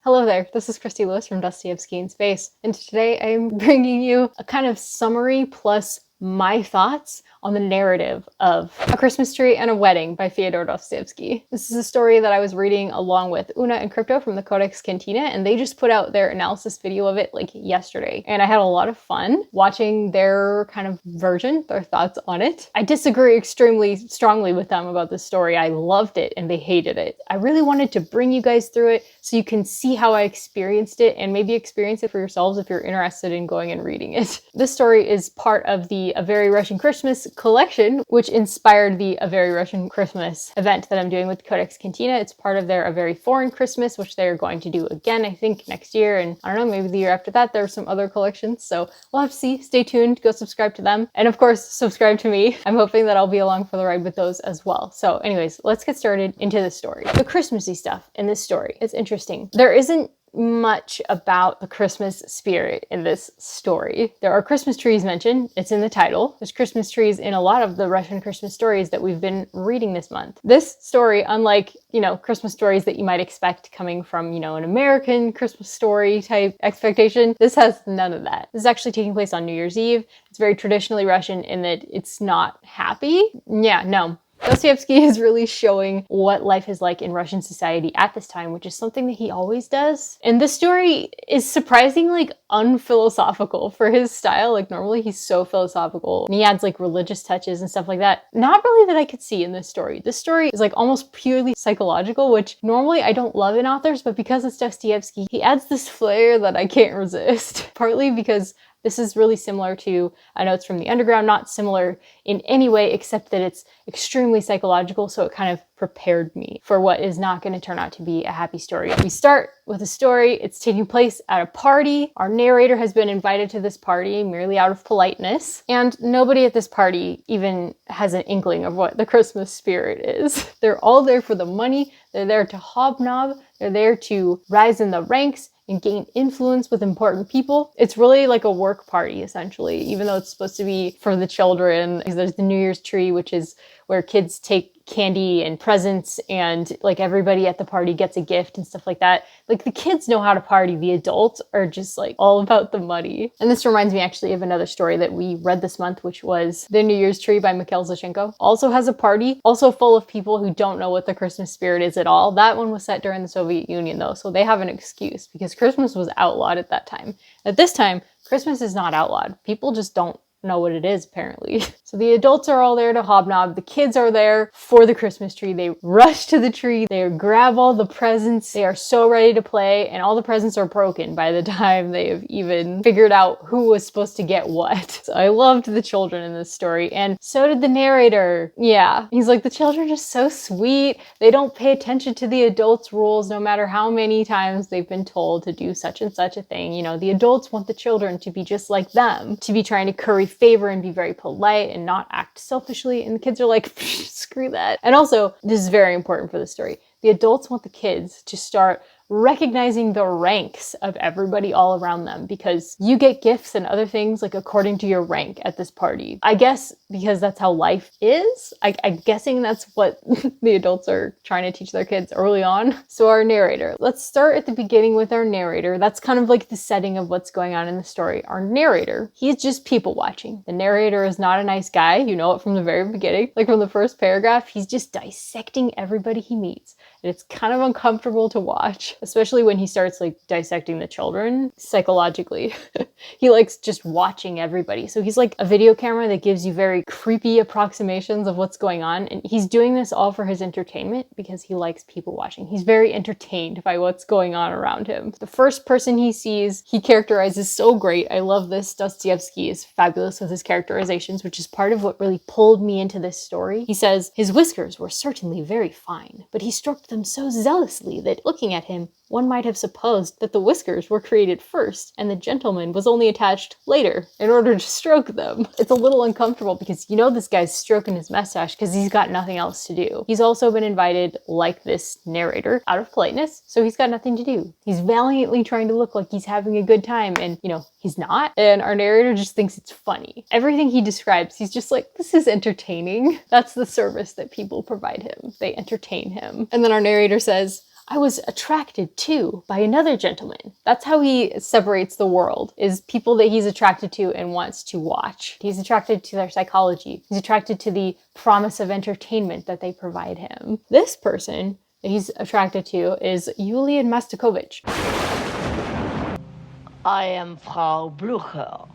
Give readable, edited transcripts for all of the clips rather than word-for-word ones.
Hello there, this is Christy Lewis from Dostoevsky in Space, and today I'm bringing you a kind of summary plus my thoughts on the narrative of A Christmas Tree and a Wedding by Fyodor Dostoevsky. This is a story that I was reading along with Una and Crypto from the Codex Cantina, and they just put out their analysis video of it like yesterday. And I had a lot of fun watching their kind of version, their thoughts on it. I disagree extremely strongly with them about this story. I loved it and they hated it. I really wanted to bring you guys through it so you can see how I experienced it and maybe experience it for yourselves if you're interested in going and reading it. This story is part of the A Very Russian Christmas collection, which inspired the A Very Russian Christmas event that I'm doing with Codex Cantina. It's part of their A Very Foreign Christmas, which they're going to do again, I think, next year. And I don't know, maybe the year after that, there are some other collections. So we'll have to see. Stay tuned. Go subscribe to them. And of course, subscribe to me. I'm hoping that I'll be along for the ride with those as well. So anyways, let's get started into the story. The Christmassy stuff in this story is interesting. There isn't much about the Christmas spirit in this story. There are Christmas trees mentioned. It's in the title. There's Christmas trees in a lot of the Russian Christmas stories that we've been reading this month. This story, unlike, Christmas stories that you might expect coming from, an American Christmas story type expectation, this has none of that. This is actually taking place on New Year's Eve. It's very traditionally Russian in that it's not happy. Yeah, no. Dostoevsky is really showing what life is like in Russian society at this time, which is something that he always does. And this story is surprisingly unphilosophical for his style. Like normally he's so philosophical and he adds like religious touches and stuff like that. Not really that I could see in this story. This story is like almost purely psychological, which normally I don't love in authors, but because it's Dostoevsky, he adds this flair that I can't resist. Partly because this is really similar to Notes from the Underground, not similar in any way except that it's extremely psychological, so it kind of prepared me for what is not going to turn out to be a happy story. We start with a story. It's taking place at a party. Our narrator has been invited to this party merely out of politeness, and nobody at this party even has an inkling of what the Christmas spirit is. They're all there for the money. They're there to hobnob. They're there to rise in the ranks and gain influence with important people. It's really like a work party, essentially, even though it's supposed to be for the children. There's the New Year's tree, which is where kids take candy and presents and like everybody at the party gets a gift and stuff like that. Like the kids know how to party. The adults are just like all about the money. And this reminds me actually of another story that we read this month, which was The New Year's Tree by Mikhail Zashenko. Also has a party, also full of people who don't know what the Christmas spirit is at all. That one was set during the Soviet Union though, so they have an excuse because Christmas was outlawed at that time. At this time, Christmas is not outlawed. People just don't know what it is, apparently. So the adults are all there to hobnob. The kids are there for the Christmas tree. They rush to the tree. They grab all the presents. They are so ready to play, and all the presents are broken by the time they have even figured out who was supposed to get what. So I loved the children in this story, and so did the narrator. Yeah, he's like, the children are just so sweet. They don't pay attention to the adults' rules no matter how many times they've been told to do such and such a thing. The adults want the children to be just like them, to be trying to curry favor and be very polite and not act selfishly, and the kids are like, screw that. And also, this is very important for the story, the adults want the kids to start recognizing the ranks of everybody all around them, because you get gifts and other things like according to your rank at this party. I guess because that's how life is. I'm guessing that's what the adults are trying to teach their kids early on. So our narrator, let's start at the beginning with our narrator. That's kind of like the setting of what's going on in the story. Our narrator, he's just people watching. The narrator is not a nice guy. You know it from the very beginning. Like from the first paragraph, he's just dissecting everybody he meets. And it's kind of uncomfortable to watch, especially when he starts like dissecting the children psychologically. He likes just watching everybody. So he's like a video camera that gives you very creepy approximations of what's going on. And he's doing this all for his entertainment because he likes people watching. He's very entertained by what's going on around him. The first person he sees, he characterizes so great. I love this. Dostoevsky is fabulous with his characterizations, which is part of what really pulled me into this story. He says, his whiskers were certainly very fine, but he stroked them so zealously that looking at him, one might have supposed that the whiskers were created first and the gentleman was only attached later in order to stroke them. It's a little uncomfortable because this guy's stroking his mustache because he's got nothing else to do. He's also been invited, like this narrator, out of politeness, so he's got nothing to do. He's valiantly trying to look like he's having a good time, and he's not. And our narrator just thinks it's funny. Everything he describes, he's just like, this is entertaining. That's the service that people provide him. They entertain him. And then our narrator says, I was attracted to by another gentleman. That's how he separates the world, is people that he's attracted to and wants to watch. He's attracted to their psychology. He's attracted to the promise of entertainment that they provide him. This person that he's attracted to is Julian Mastakovich. I am Frau Blucher.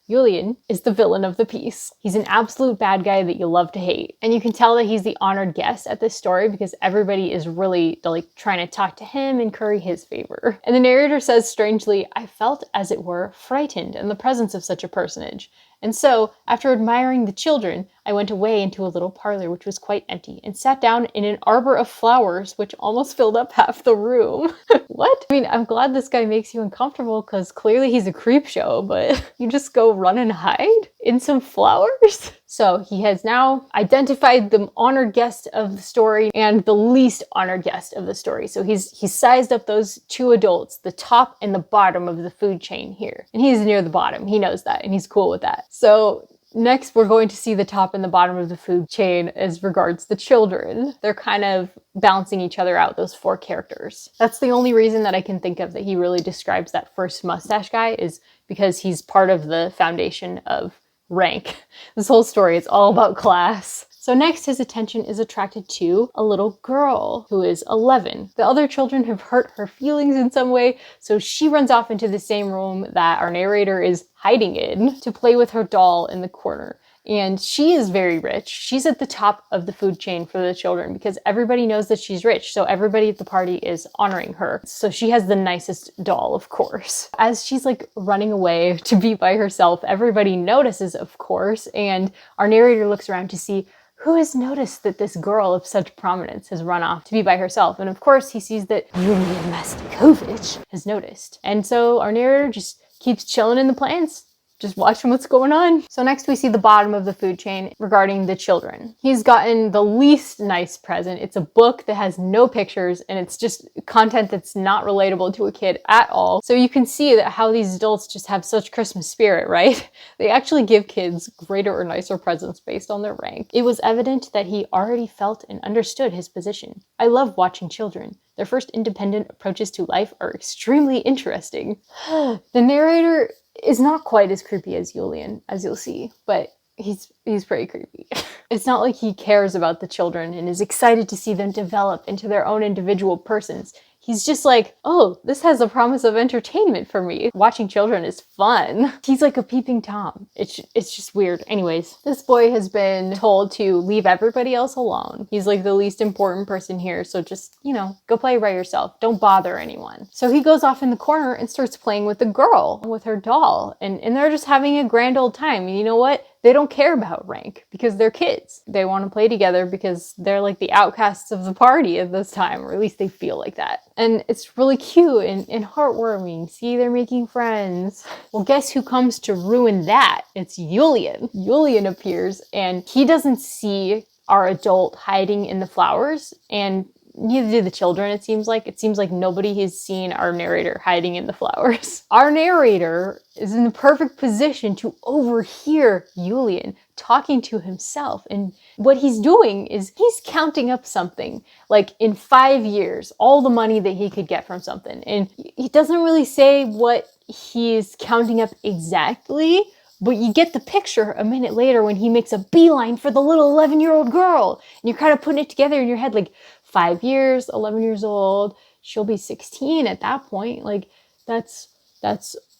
Julian is the villain of the piece. He's an absolute bad guy that you love to hate. And you can tell that he's the honored guest at this story because everybody is really trying to talk to him and curry his favor. And the narrator says strangely, I felt as it were frightened in the presence of such a personage. And so, after admiring the children, I went away into a little parlor which was quite empty and sat down in an arbor of flowers which almost filled up half the room. What? I mean, I'm glad this guy makes you uncomfortable because clearly he's a creep show, but you just go run and hide in some flowers? So he has now identified the honored guest of the story and the least honored guest of the story. So he's sized up those two adults, the top and the bottom of the food chain here. And he's near the bottom. He knows that and he's cool with that. So next, we're going to see the top and the bottom of the food chain as regards the children. They're kind of balancing each other out, those four characters. That's the only reason that I can think of that he really describes that first mustache guy, is because he's part of the foundation of rank. This whole story is all about class. So next, his attention is attracted to a little girl who is 11. The other children have hurt her feelings in some way, so she runs off into the same room that our narrator is hiding in to play with her doll in the corner. And she is very rich. She's at the top of the food chain for the children because everybody knows that she's rich. So everybody at the party is honoring her. So she has the nicest doll, of course. As she's running away to be by herself, everybody notices, of course. And our narrator looks around to see who has noticed that this girl of such prominence has run off to be by herself. And of course, he sees that Julian Mastakovich has noticed. And so our narrator just keeps chilling in the plants, just watching what's going on. So next we see the bottom of the food chain regarding the children. He's gotten the least nice present. It's a book that has no pictures and it's just content that's not relatable to a kid at all. So you can see that how these adults just have such Christmas spirit, right? They actually give kids greater or nicer presents based on their rank. It was evident that he already felt and understood his position. I love watching children. Their first independent approaches to life are extremely interesting. The narrator is not quite as creepy as Julian, as you'll see, but he's pretty creepy. It's not like he cares about the children and is excited to see them develop into their own individual persons. He's just like, oh, this has a promise of entertainment for me. Watching children is fun. He's like a peeping Tom. It's just weird. Anyways, this boy has been told to leave everybody else alone. He's like the least important person here. So just, go play by yourself. Don't bother anyone. So he goes off in the corner and starts playing with the girl, with her doll. And they're just having a grand old time. And you know what? They don't care about rank because they're kids. They want to play together because they're like the outcasts of the party at this time, or at least they feel like that. And it's really cute and heartwarming. See, they're making friends. Well, guess who comes to ruin that? It's Julian. Julian appears and he doesn't see our adult hiding in the flowers, and neither do the children, it seems like. It seems like nobody has seen our narrator hiding in the flowers. Our narrator is in the perfect position to overhear Julian talking to himself. And what he's doing is he's counting up something, like in 5 years, all the money that he could get from something. And he doesn't really say what he's counting up exactly, but you get the picture a minute later when he makes a beeline for the little 11-year-old girl. And you're kind of putting it together in your head, like 5 years, 11 years old, she'll be 16 at that point. Like that's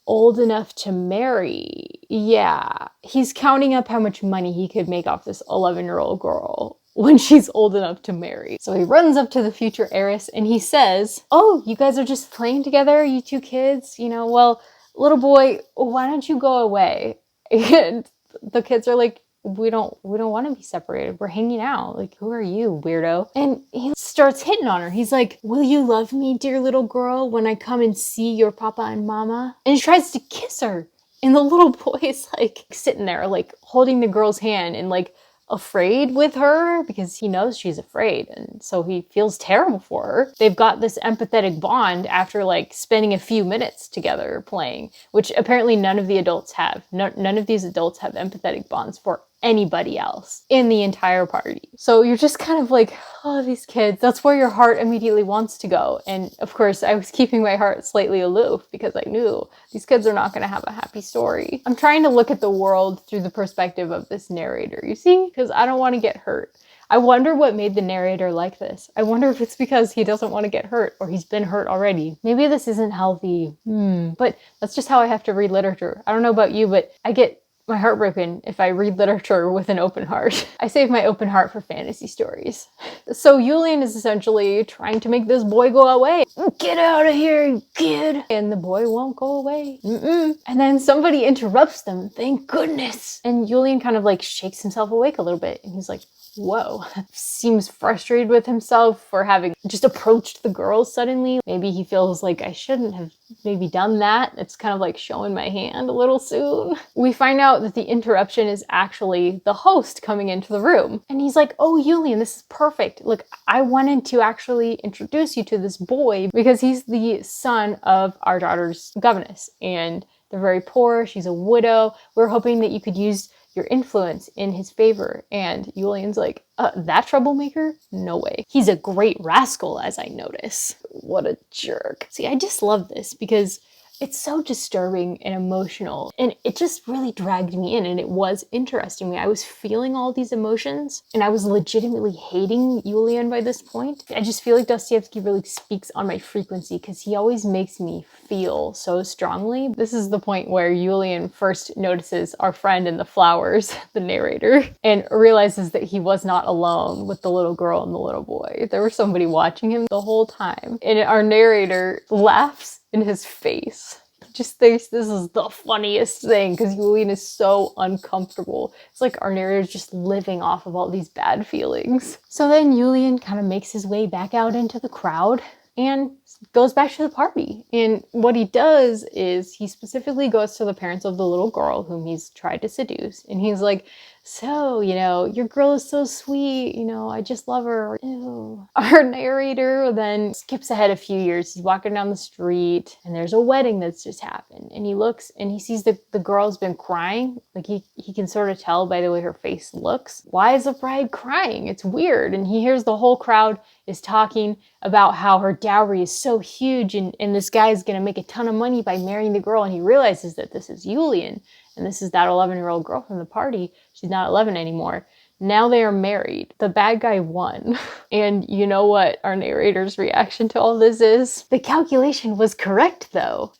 old enough to marry. Yeah, he's counting up how much money he could make off this 11-year-old girl when she's old enough to marry. So he runs up to the future heiress and he says, oh, you guys are just playing together, you two kids? Well, little boy, why don't you go away? And the kids are like, we don't want to be separated. We're hanging out. Like, who are you, weirdo? And he starts hitting on her. He's like, will you love me, dear little girl, when I come and see your papa and mama? And he tries to kiss her. And the little boy is like sitting there, like holding the girl's hand and like afraid with her because he knows she's afraid. And so he feels terrible for her. They've got this empathetic bond after like spending a few minutes together playing, which apparently none of the adults have. None of these adults have empathetic bonds for anybody else in the entire party. So you're just kind of like, oh, these kids, that's where your heart immediately wants to go. And of course, I was keeping my heart slightly aloof because I knew these kids are not going to have a happy story. I'm trying to look at the world through the perspective of this narrator, you see? Because I don't want to get hurt. I wonder what made the narrator like this. I wonder if it's because he doesn't want to get hurt or he's been hurt already. Maybe this isn't healthy. But that's just how I have to read literature. I don't know about you, but I get my heart broken if I read literature with an open heart. I save my open heart for fantasy stories. So Julian is essentially trying to make this boy go away. Get out of here, kid! And the boy won't go away. And then somebody interrupts them, thank goodness. And Julian kind of like shakes himself awake a little bit and he's like, whoa. Seems frustrated with himself for having just approached the girls suddenly. Maybe he feels like I shouldn't have maybe done that. It's kind of like showing my hand a little soon. We find out that the interruption is actually the host coming into the room. And he's like, oh, Julian, this is perfect. Look, I wanted to actually introduce you to this boy because he's the son of our daughter's governess. And they're very poor. She's a widow. We're hoping that you could use your influence in his favor. And Julian's like, that troublemaker? No way. He's a great rascal, as I notice. What a jerk. See, I just love this because it's so disturbing and emotional, and it just really dragged me in, and it was interesting me. I was feeling all these emotions, and I was legitimately hating Julian by this point. I just feel like Dostoevsky really speaks on my frequency because he always makes me feel so strongly. This is the point where Julian first notices our friend in the flowers, the narrator, and realizes that he was not alone with the little girl and the little boy. There was somebody watching him the whole time, and our narrator laughs in his face. Just thinks this is the funniest thing because Julian is so uncomfortable. It's like our narrator's just living off of all these bad feelings. So then Julian kind of makes his way back out into the crowd and goes back to the party. And what he does is he specifically goes to the parents of the little girl whom he's tried to seduce. And he's like, so, your girl is so sweet, I just love her. Ew. Our narrator then skips ahead a few years. He's walking down the street and there's a wedding that's just happened. And he looks and he sees the girl's been crying. Like he can sort of tell by the way her face looks. Why is the bride crying? It's weird. And he hears the whole crowd is talking about how her dowry is so huge and this guy is going to make a ton of money by marrying the girl. And he realizes that this is Julian. And this is that 11-year-old girl from the party. She's not 11 anymore. Now they are married. The bad guy won. And you know what our narrator's reaction to all this is? The calculation was correct though.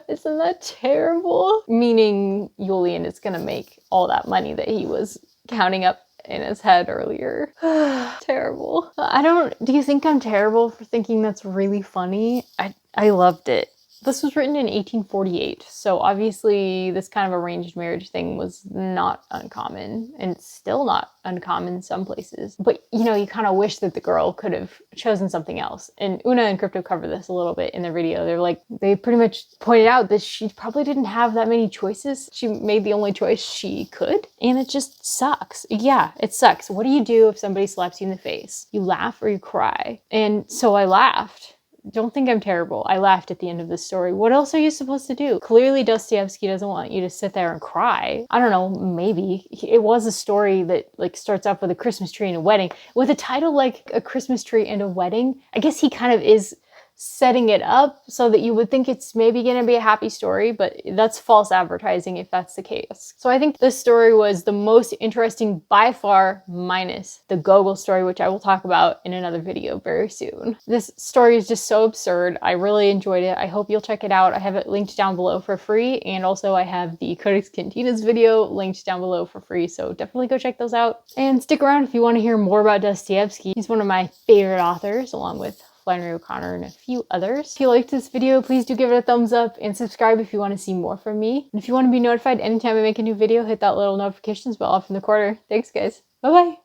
Isn't that terrible? Meaning Julian is gonna make all that money that he was counting up in his head earlier. Terrible. Do you think I'm terrible for thinking that's really funny? I loved it. This was written in 1848, so obviously this kind of arranged marriage thing was not uncommon, and it's still not uncommon in some places. But, you kind of wish that the girl could have chosen something else. And Una and Crypto cover this a little bit in their video. They pretty much pointed out that she probably didn't have that many choices. She made the only choice she could, and it just sucks. Yeah, it sucks. What do you do if somebody slaps you in the face? You laugh or you cry? And so I laughed. Don't think I'm terrible. I laughed at the end of this story. What else are you supposed to do? Clearly Dostoevsky doesn't want you to sit there and cry. I don't know, maybe. It was a story that starts off with a Christmas tree and a wedding. With a title like A Christmas Tree and a Wedding, I guess he kind of is setting it up so that you would think it's maybe going to be a happy story, but that's false advertising if that's the case. So I think this story was the most interesting by far, minus the Gogol story, which I will talk about in another video very soon. This story is just so absurd. I really enjoyed it. I hope you'll check it out. I have it linked down below for free, and also I have the Codex Cantina's video linked down below for free, so definitely go check those out. And stick around if you want to hear more about Dostoevsky. He's one of my favorite authors, along with Flannery O'Connor and a few others. If you liked this video, please do give it a thumbs up and subscribe if you want to see more from me. And if you want to be notified anytime I make a new video, hit that little notifications bell off in the corner. Thanks guys. Bye bye.